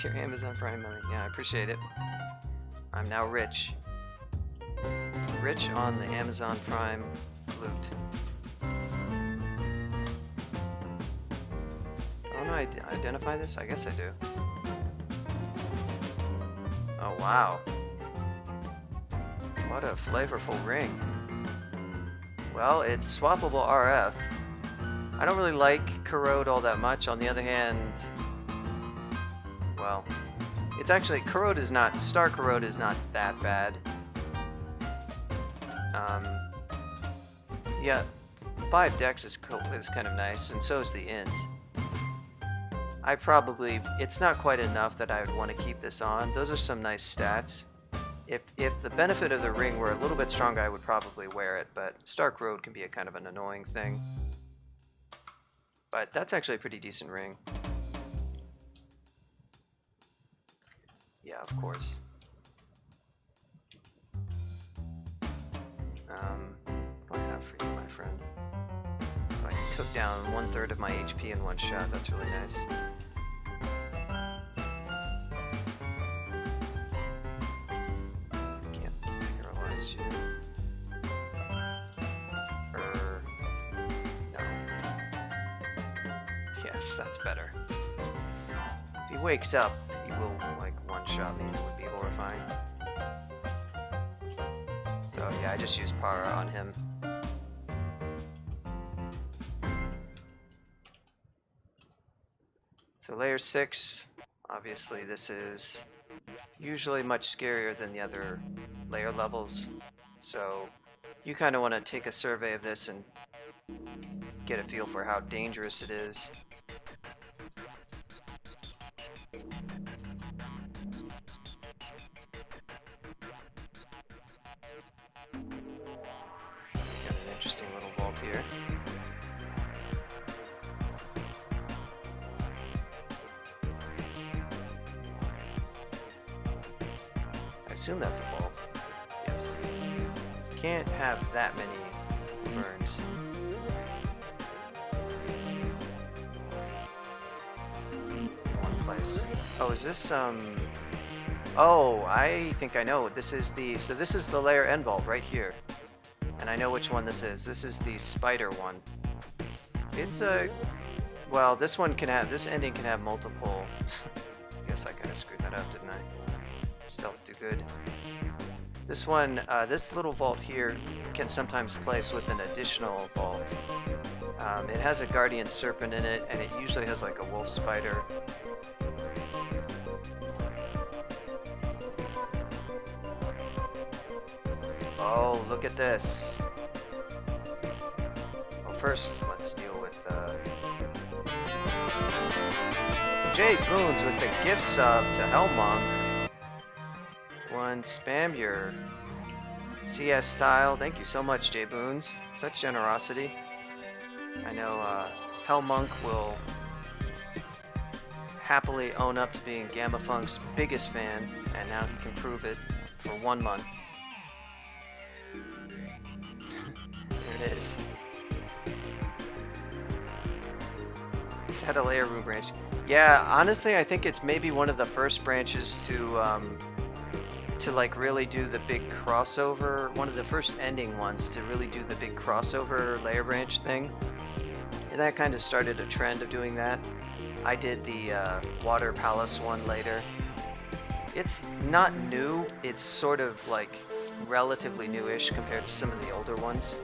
with your Amazon Prime money. Yeah, I appreciate it. I'm now rich. Rich on the Amazon Prime loot. Don't I identify this? I guess I do. Oh wow. What a flavorful ring. Well, it's swappable RF. I don't really like corrode all that much. On the other hand, well, it's actually, corrode is not, star corrode is not that bad. Yeah, 5 decks is cool, is kind of nice, and so is the int. I probably, it's not quite enough that I would want to keep this on. Those are some nice stats. If the benefit of the ring were a little bit stronger, I would probably wear it, but star corrode can be a kind of an annoying thing. But that's actually a pretty decent ring. Yeah, of course. What do I have for you, my friend? So I took down 1/3 of my HP in one shot. That's really nice. Can't paralyze you. No. Yes, that's better. If he wakes up, he will like one-shot me. It would be horrifying. So yeah, I just used Para on him. So layer 6, obviously this is usually much scarier than the other layer levels. So you kind of want to take a survey of this and get a feel for how dangerous it is. Got an interesting little vault here. I assume that's a vault. Yes. Can't have that many burns. One place. Oh, is this oh, I think I know. This is the, so this is the layer end vault right here. And I know which one this is. This is the spider one. It's a, well, this one can have, this ending can have multiple. I guess I kind of screwed that up, didn't I? Stealth do good. This one, this little vault here can sometimes place with an additional vault. It has a guardian serpent in it, and it usually has like a wolf spider. Oh, look at this. Well, first, let's deal with Jay Boons with the gift sub to Hellmonk. One, spam your CS style. Thank you so much, Jay Boons. Such generosity. I know Hellmonk will happily own up to being Gamma Funk's biggest fan, and now he can prove it for 1 month. There it is. He's had a layer room branch. Yeah, honestly, I think it's maybe one of the first branches to like really do the big crossover, one of the first ending ones to really do the big crossover layer branch thing. And that kind of started a trend of doing that. I did the Water Palace one later. It's not new, it's sort of like relatively newish compared to some of the older ones.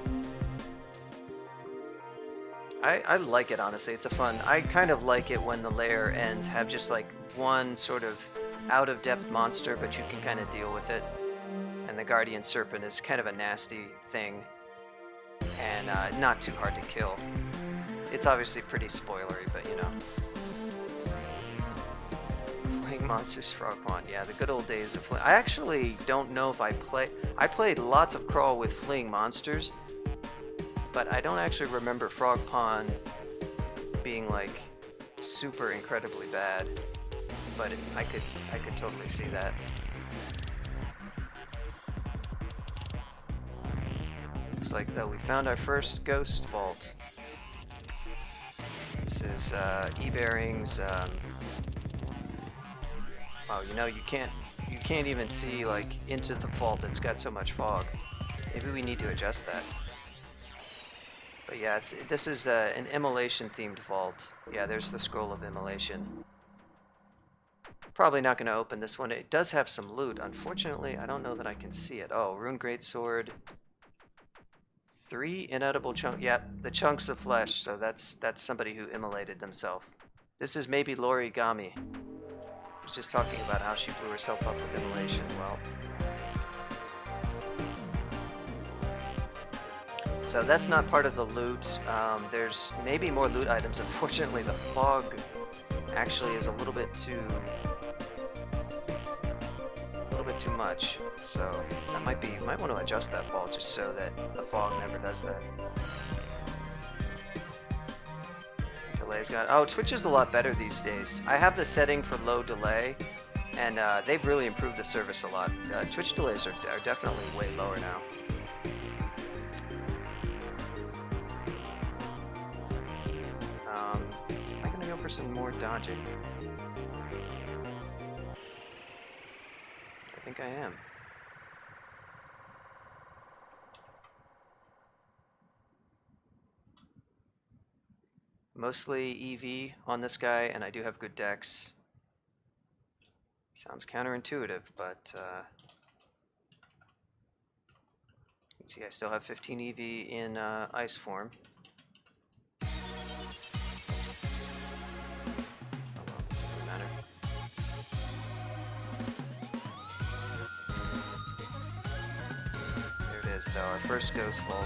I like it, honestly. It's a fun, I kind of like it when the layer ends have just like one sort of out-of-depth monster, but you can kind of deal with it. And the Guardian Serpent is kind of a nasty thing, and not too hard to kill. It's obviously pretty spoilery, but you know. Fleeing Monsters, Frog Pond, yeah, the good old days of Fleeing. I actually don't know if I played lots of Crawl with Fleeing Monsters, but I don't actually remember Frog Pond being like super incredibly bad. But I could totally see that. Looks like though we found our first ghost vault. This is E-Bearing's Oh, you know, you can't even see like into the vault. It's got so much fog. Maybe we need to adjust that. But yeah, this is an immolation themed vault. Yeah, there's the scroll of immolation. Probably not going to open this one. It does have some loot. Unfortunately, I don't know that I can see it. Oh, rune greatsword. 3 inedible chunks. Yep, the chunks of flesh. So that's somebody who immolated themselves. This is maybe Lorigami. Was just talking about how she blew herself up with immolation. Well, so that's not part of the loot. There's maybe more loot items. Unfortunately, the fog actually is a little bit too much. So that might be. You might want to adjust that ball just so that the fog never does that. Delay's got. Oh, Twitch is a lot better these days. I have the setting for low delay, and they've really improved the service a lot. Twitch delays are definitely way lower now. I'm gonna go for some more dodging. I think I am. Mostly EV on this guy, and I do have good dex. Sounds counterintuitive, but you can see I still have 15 EV in ice form. Oh well, doesn't matter. There it is, though, our first ghost vault.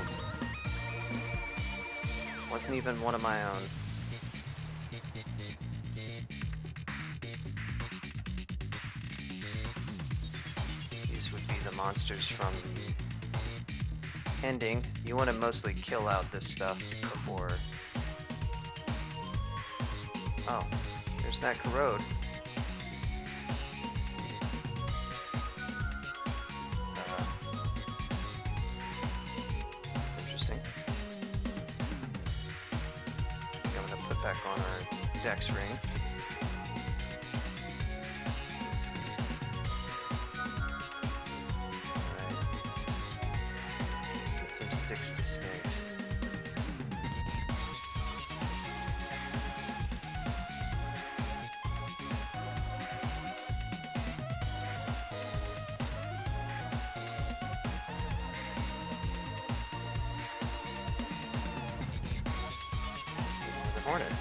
Wasn't even one of my own. These would be the monsters from ending. You want to mostly kill out this stuff before... Oh, there's that corrode. That's interesting. I'm gonna put back on our dex ring. Sticks to snakes. The hornet.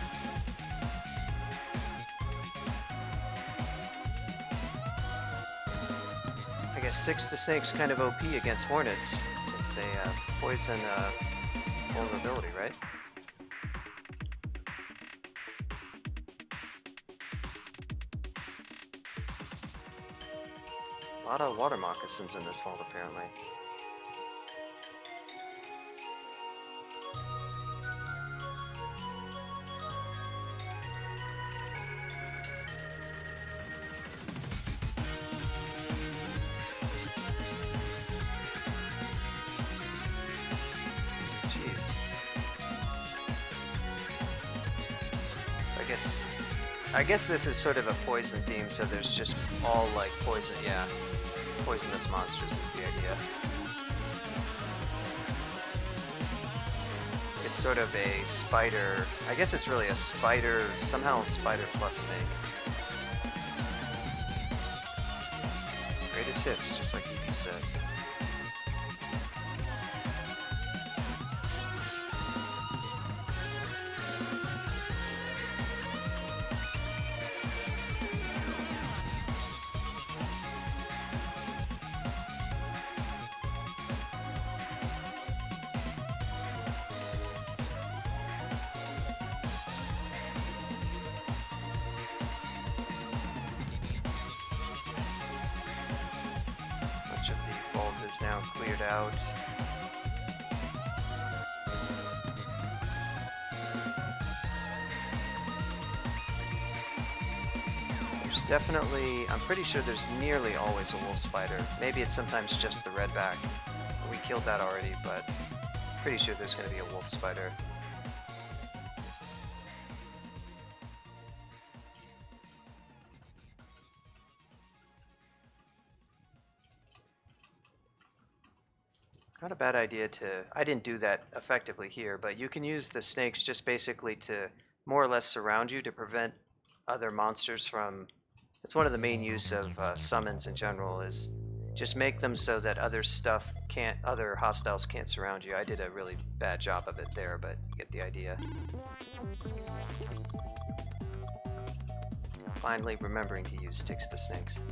I guess 6 to snake's kind of OP against hornets. Since they poison vulnerability, right? A lot of water moccasins in this vault, apparently. I guess this is sort of a poison theme, so there's just all like poison, yeah, poisonous monsters is the idea. It's sort of a spider, I guess it's really a spider, somehow spider plus snake. Greatest hits, just like you said. Now cleared out. There's definitely, I'm pretty sure there's nearly always a wolf spider. Maybe it's sometimes just the redback. We killed that already, but pretty sure there's going to be a wolf spider. Not a bad idea to... I didn't do that effectively here, but you can use the snakes just basically to more or less surround you to prevent other monsters from... It's one of the main use of summons in general, is just make them so that other hostiles can't surround you. I did a really bad job of it there, but you get the idea. Finally remembering to use sticks to snakes.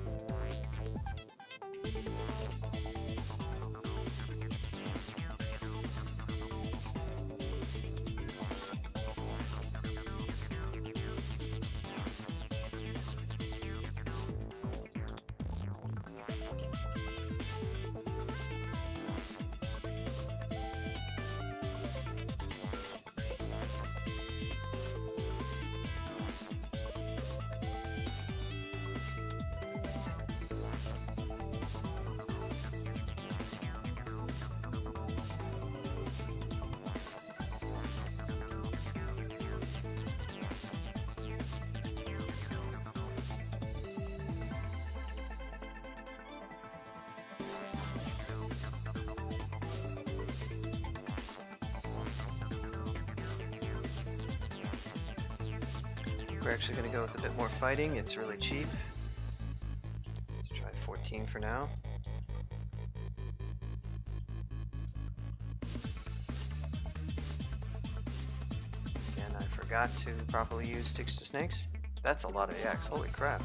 We're actually going to go with a bit more fighting. It's really cheap. Let's try 14 for now. Again, I forgot to properly use sticks to snakes. That's a lot of yaks. Holy crap.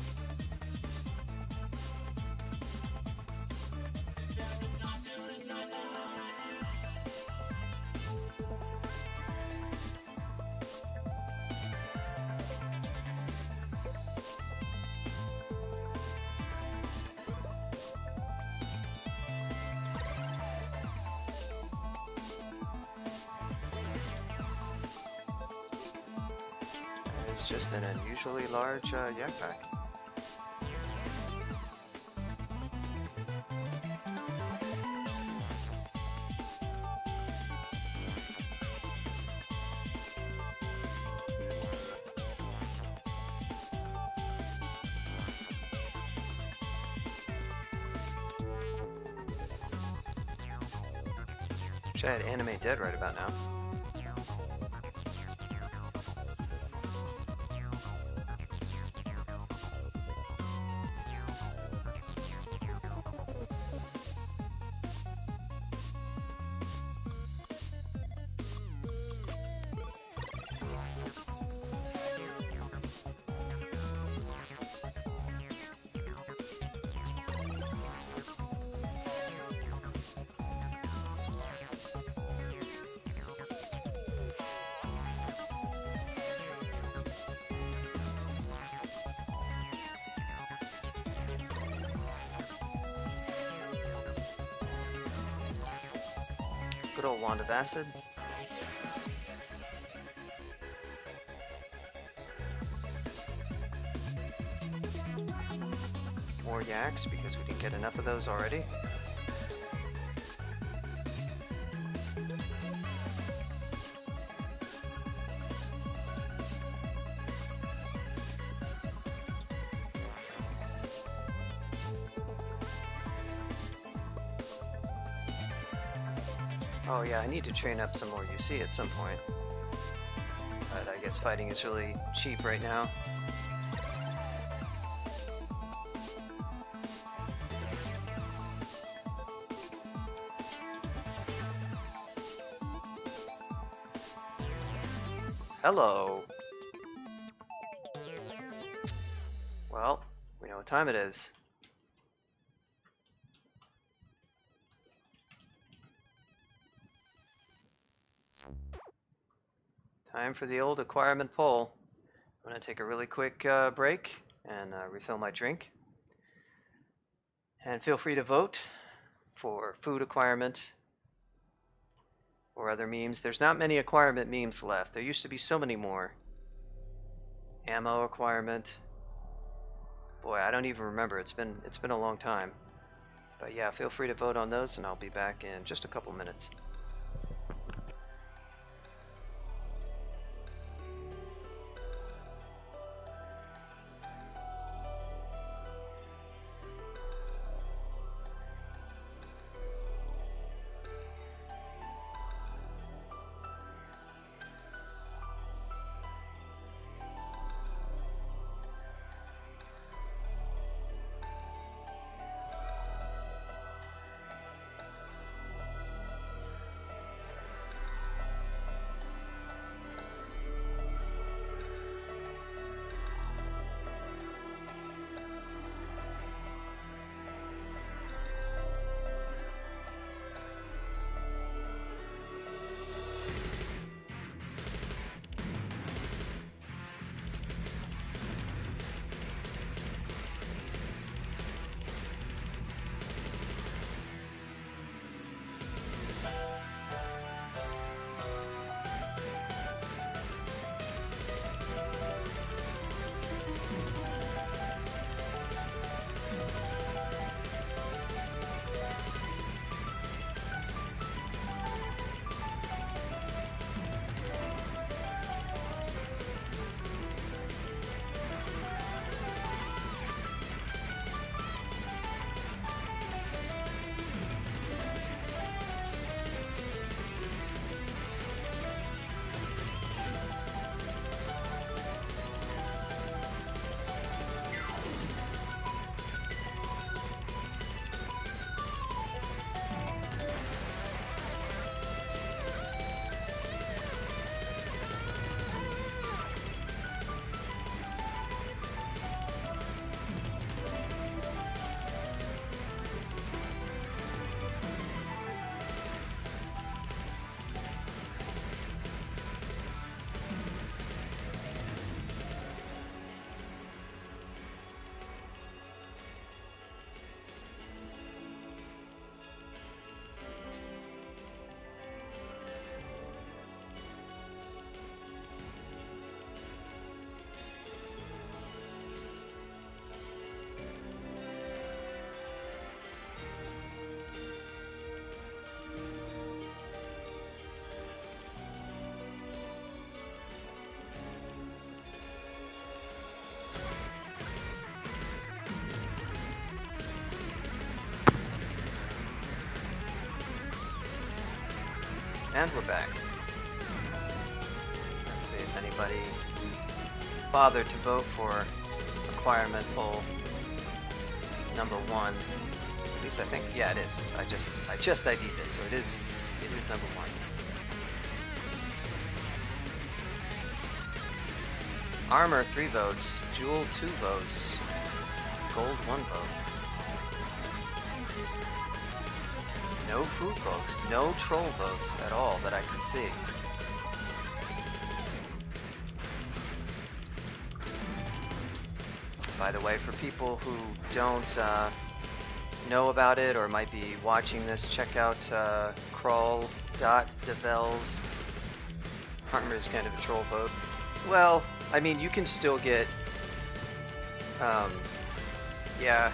It's just an unusually large yak pack. Wish I had anime dead right about now. Good old wand of acid. More yaks because we didn't get enough of those already. Oh yeah, I need to train up some more UC at some point. But I guess fighting is really cheap right now. Hello! Well, we know what time it is. Time for the old acquirement poll. I'm going to take a really quick break and refill my drink. And feel free to vote for food acquirement or other memes. There's not many acquirement memes left. There used to be so many more. Ammo acquirement. Boy, I don't even remember. It's been a long time. But yeah, feel free to vote on those and I'll be back in just a couple minutes. And we're back. Let's see if anybody bothered to vote for acquirement-full number 1. At least I think, yeah, it is. I just ID'd this, so it is number 1. Armor 3 votes, Jewel 2 votes, Gold 1 vote. No food votes, no troll votes at all that I could see. By the way, for people who don't know about it or might be watching this, check out crawl.devels. Armor is kind of a troll vote. Well, I mean, you can still get, yeah,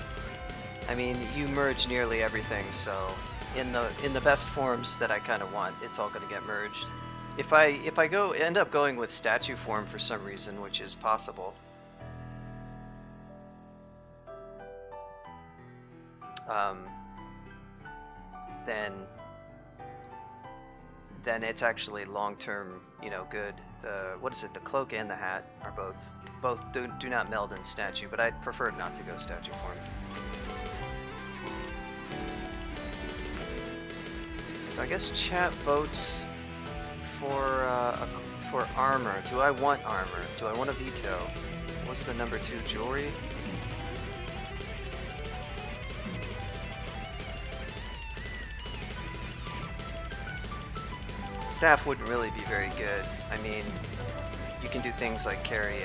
I mean, you merge nearly everything, so in the best forms that I kind of want, it's all going to get merged. If I end up going with statue form for some reason, which is possible, then it's actually long-term, you know, good. What is it? The cloak and the hat are both do not meld in statue, but I'd prefer not to go statue form. So I guess chat votes for armor. Do I want armor? Do I want a veto? What's the number 2 jewelry? Staff wouldn't really be very good. I mean, you can do things like carry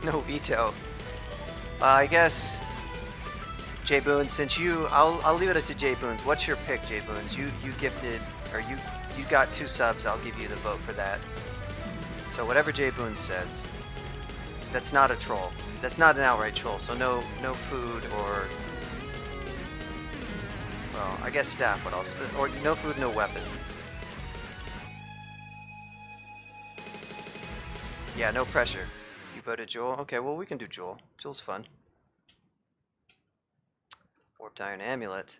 no veto. I guess J Boone, since I'll leave it up to J Boone's. What's your pick, J Boone's? You gifted, or you got 2 subs. I'll give you the vote for that. So whatever J Boone says, that's not a troll. That's not an outright troll. So no food or, well, I guess staff would also, or no food, no weapon. Yeah, no pressure. You voted Jewel? Okay, well we can do Jewel. Jewel's fun. Warped Iron Amulet.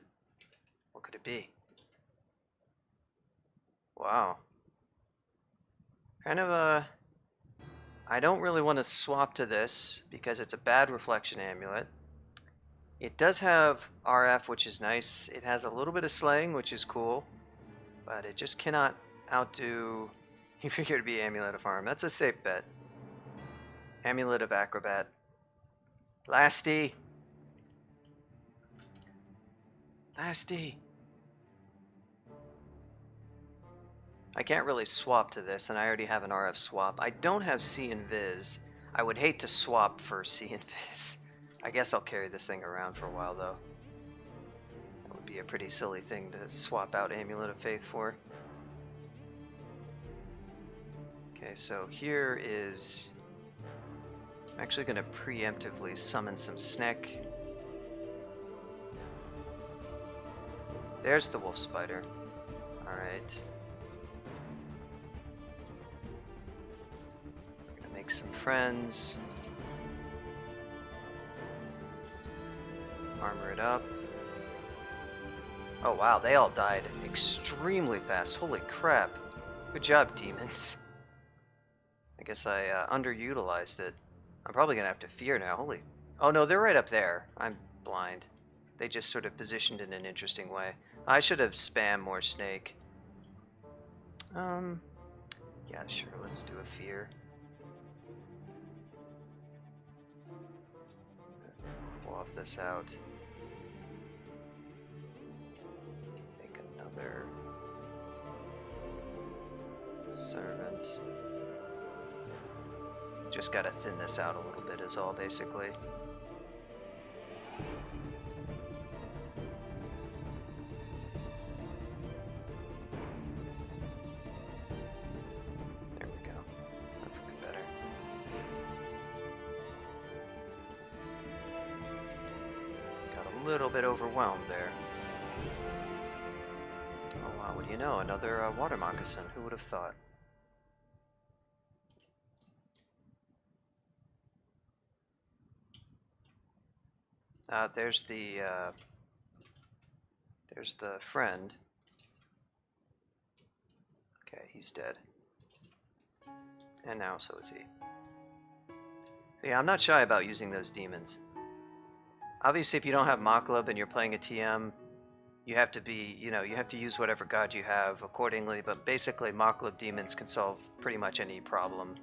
What could it be? Wow. Kind of a... I don't really want to swap to this because it's a bad reflection amulet. It does have RF, which is nice. It has a little bit of slaying, which is cool. But it just cannot outdo... You figure to be Amulet of Harm. That's a safe bet. Amulet of Acrobat. Lasty! Lasty! I can't really swap to this, and I already have an RF swap. I don't have C and Viz. I would hate to swap for C and Viz. I guess I'll carry this thing around for a while, though. That would be a pretty silly thing to swap out Amulet of Faith for. Okay, so here is... I'm actually going to preemptively summon some Sneck. There's the wolf spider. Alright. We're going to make some friends. Armor it up. Oh wow, they all died extremely fast. Holy crap. Good job, demons. I guess I underutilized it. I'm probably going to have to fear now. Holy... Oh no, they're right up there. I'm blind. They just sort of positioned in an interesting way. I should have spammed more snake. Yeah, sure, let's do a fear. Off this out. Make another servant. Just gotta thin this out a little bit is all, basically. There we go. That's looking better. Got a little bit overwhelmed there. Oh wow, what do you know? Another water moccasin. Who would have thought? There's the friend. He's dead. And now so is he. So yeah, I'm not shy about using those demons. Obviously, if you don't have Makhleb and you're playing a TM, you have to be, you have to use whatever god you have accordingly, but basically Makhleb demons can solve pretty much any problem.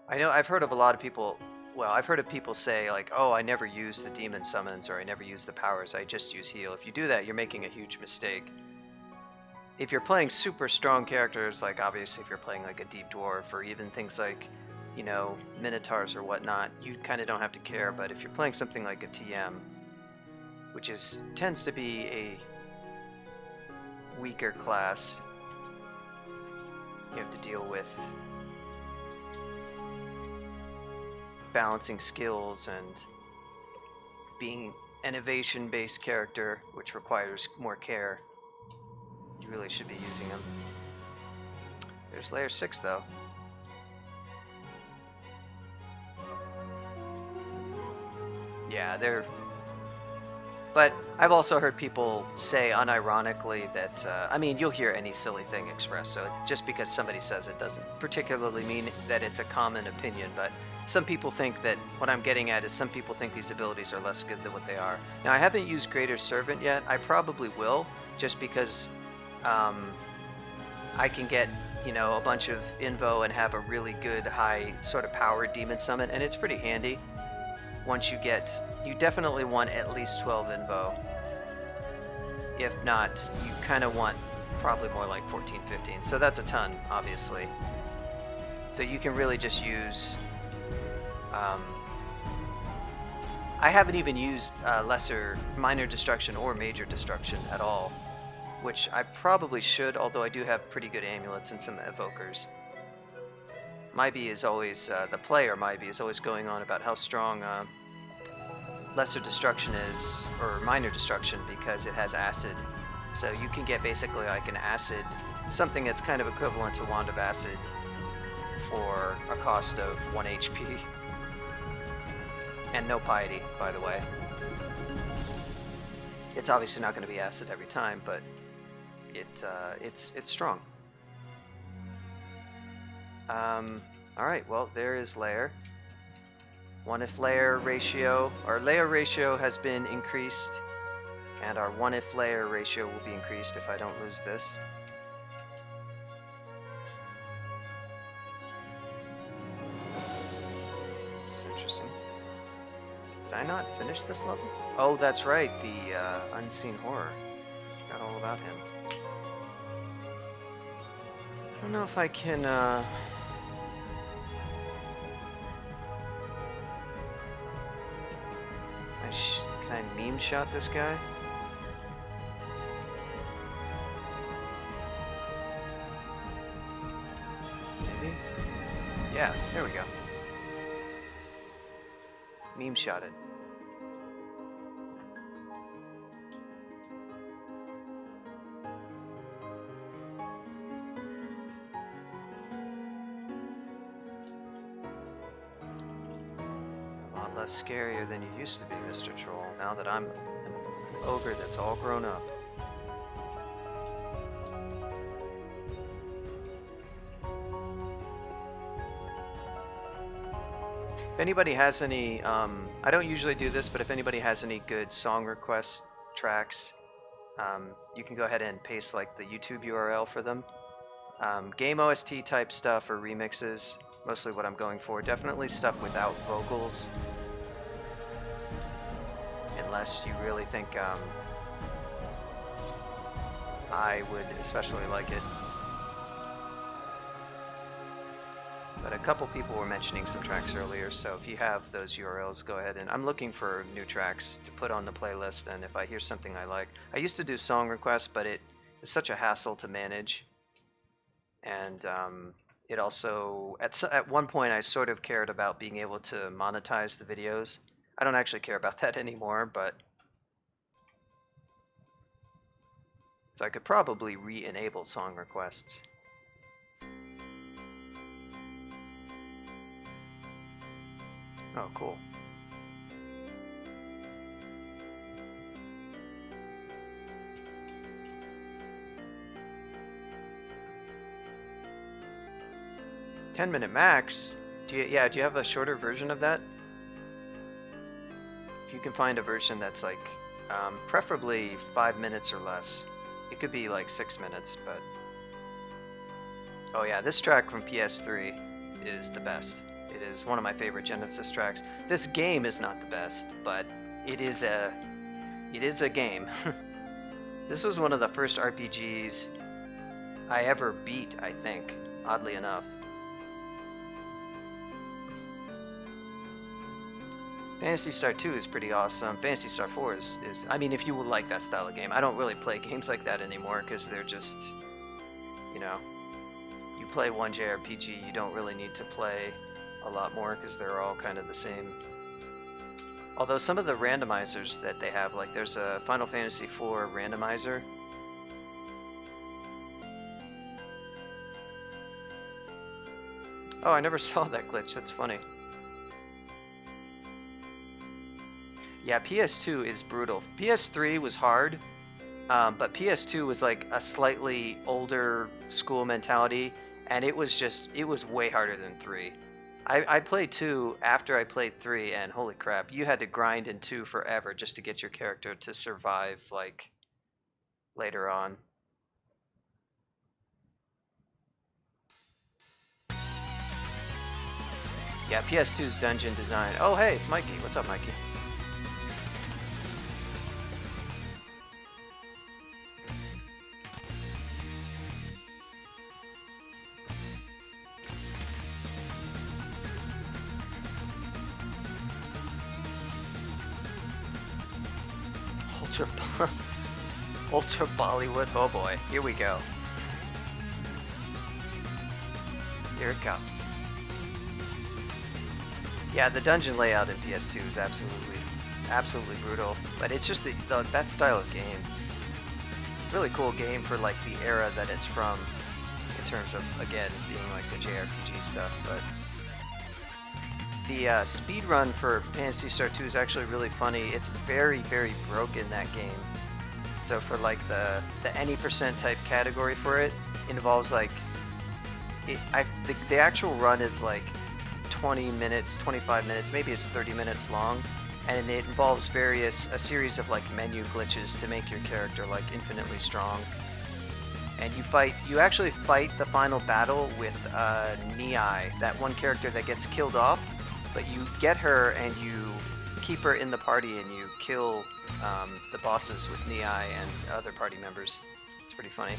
I know I've heard of a lot of people, well, I've heard of people say like, oh, I never use the demon summons or I never use the powers, I just use heal. If you do that, you're making a huge mistake. If you're playing super strong characters, like obviously if you're playing like a deep dwarf or even things like, minotaurs or whatnot, you kind of don't have to care. But if you're playing something like a TM, which tends to be a weaker class, you have to deal with balancing skills and being an evasion-based character, which requires more care. You really should be using them. There's layer 6 though. Yeah, they're... But I've also heard people say unironically that, I mean, you'll hear any silly thing expressed, so just because somebody says it doesn't particularly mean that it's a common opinion, but some people think that, what I'm getting at is some people think these abilities are less good than what they are. Now, I haven't used Greater Servant yet. I probably will, just because I can get, a bunch of invo and have a really good high sort of powered demon summon, and it's pretty handy. Once you definitely want at least 12 invo. If not, you kind of want probably more like 14, 15. So that's a ton, obviously. So you can really just use... I haven't even used minor destruction or major destruction at all, which I probably should, although I do have pretty good amulets and some evokers. Mybi is always, the player Mybi is always going on about how strong lesser destruction is, or minor destruction, because it has acid. So you can get basically like an acid, something that's kind of equivalent to Wand of Acid for a cost of 1 HP. And no piety, by the way. It's obviously not going to be acid every time, but it's strong. Alright, well, there is layer. One if layer ratio, our layer ratio has been increased, and our one if layer ratio will be increased if I don't lose this. This is interesting. Did I not finish this level? Oh, that's right, the Unseen Horror. Forgot all about him. I don't know if I can, Can I meme shot this guy? Maybe? Yeah, there we go. Meme shot it. Less scarier than you used to be, Mr. Troll, now that I'm an ogre that's all grown up. If anybody has any, I don't usually do this, but if anybody has any good song request tracks, you can go ahead and paste like the YouTube URL for them. Game OST type stuff or remixes, mostly what I'm going for. Definitely stuff without vocals. Unless you really think I would especially like it. But a couple people were mentioning some tracks earlier, so if you have those URLs, go ahead. And I'm looking for new tracks to put on the playlist, and if I hear something I like. I used to do song requests, but it is such a hassle to manage. And it also, at one point I sort of cared about being able to monetize the videos. I don't actually care about that anymore, but so I could probably re-enable song requests. Oh, cool. 10-minute max? Do you have a shorter version of that? If you can find a version that's like, preferably 5 minutes or less. It could be like 6 minutes, but... Oh yeah, this track from PS3 is the best. It is one of my favorite Genesis tracks. This game is not the best, but it is a game. This was one of the first RPGs I ever beat, I think, oddly enough. Phantasy Star 2 is pretty awesome. Phantasy Star 4 is I mean, if you would like that style of game. I don't really play games like that anymore because they're just, you know, you play one JRPG, you don't really need to play a lot more because they're all kind of the same. Although some of the randomizers that they have, like there's a Final Fantasy IV randomizer. Oh, I never saw that glitch, that's funny. Yeah, PS2 is brutal. PS3 was hard, but PS2 was like a slightly older school mentality, and it was way harder than 3. I played 2 after I played 3, and holy crap, you had to grind in 2 forever just to get your character to survive, like, later on. Yeah, PS2's dungeon design. Oh, hey, it's Mikey. What's up, Mikey? Ultra Bollywood. Oh boy, here we go. Here it comes. Yeah, the dungeon layout in PS2 is absolutely brutal, but it's just that style of game. Really cool game for like the era that it's from, in terms of, again, being like the JRPG stuff. But the speed run for Phantasy Star 2 is actually really funny. It's very broken, that game. So for like the any percent type category for it involves like the actual run is like 20 minutes, 25 minutes, maybe it's 30 minutes long, and it involves a series of like menu glitches to make your character like infinitely strong. And you actually fight the final battle with Nai, that one character that gets killed off, but you get her and you keep her in the party and you kill the bosses with Nai and other party members. It's pretty funny.